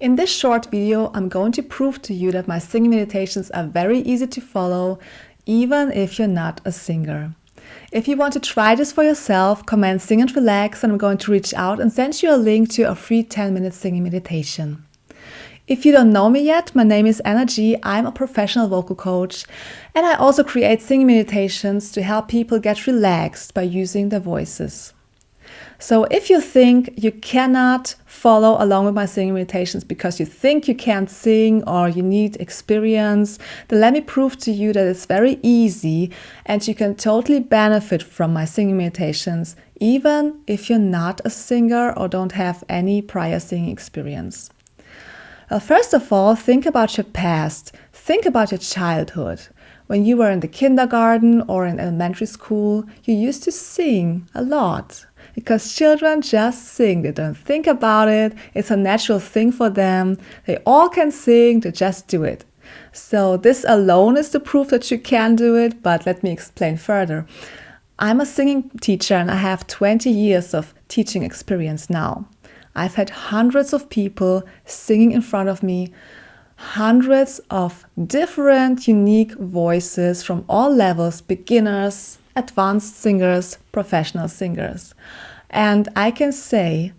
In this short video, I'm going to prove to you that my singing meditations are very easy to follow, even if you're not a singer. If you want to try this for yourself, comment Sing and Relax, and I'm going to reach out and send you a link to a free 10-minute singing meditation. If you don't know me yet, my name is Anna G. I'm a professional vocal coach, and I also create singing meditations to help people get relaxed by using their voices. So if you think you cannot follow along with my singing meditations because you think you can't sing or you need experience, then let me prove to you that it's very easy and you can totally benefit from my singing meditations, even if you're not a singer or don't have any prior singing experience. Well, first of all, think about your past. Think about your childhood. When you were in the kindergarten or in elementary school, you used to sing a lot. Because children just sing, they don't think about it, it's a natural thing for them, they all can sing, they just do it. So this alone is the proof that you can do it, but let me explain further. I'm a singing teacher and I have 20 years of teaching experience now. I've had hundreds of people singing in front of me, hundreds of different unique voices from all levels, beginners, advanced singers, professional singers. And I can say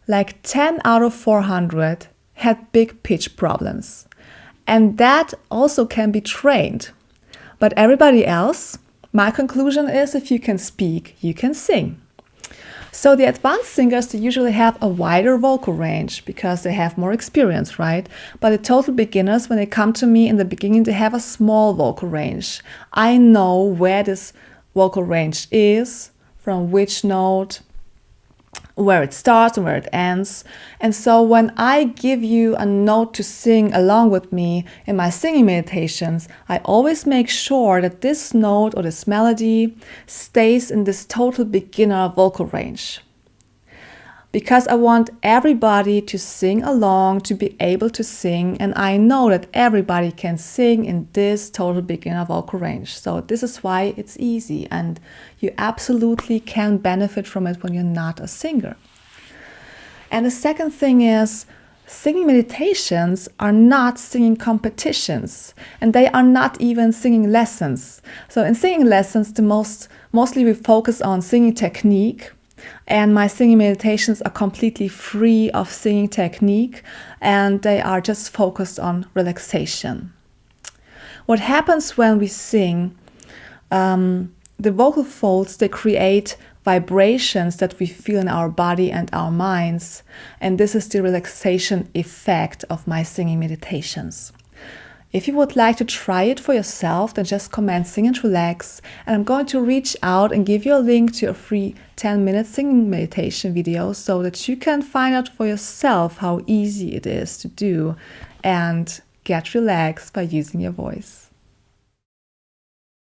like 10 out of 400 had big pitch problems. And that also can be trained. But everybody else, my conclusion is if you can speak, you can sing. So the advanced singers, they usually have a wider vocal range because they have more experience, right? But the total beginners, when they come to me in the beginning, they have a small vocal range. I know where this vocal range is, from which note, where it starts and where it ends. And so when I give you a note to sing along with me in my singing meditations, I always make sure that this note or this melody stays in this total beginner vocal range. Because I want everybody to sing along, to be able to sing, and I know that everybody can sing in this total beginner vocal range. So this is why it's easy, and you absolutely can benefit from it when you're not a singer. And the second thing is, singing meditations are not singing competitions, and they are not even singing lessons. So in singing lessons, mostly we focus on singing technique. And my singing meditations are completely free of singing technique, and they are just focused on relaxation. What happens when we sing, the vocal folds, they create vibrations that we feel in our body and our minds, and this is the relaxation effect of my singing meditations. If you would like to try it for yourself, then just comment Sing and Relax, and I'm going to reach out and give you a link to a free 10-minute singing meditation video so that you can find out for yourself how easy it is to do and get relaxed by using your voice.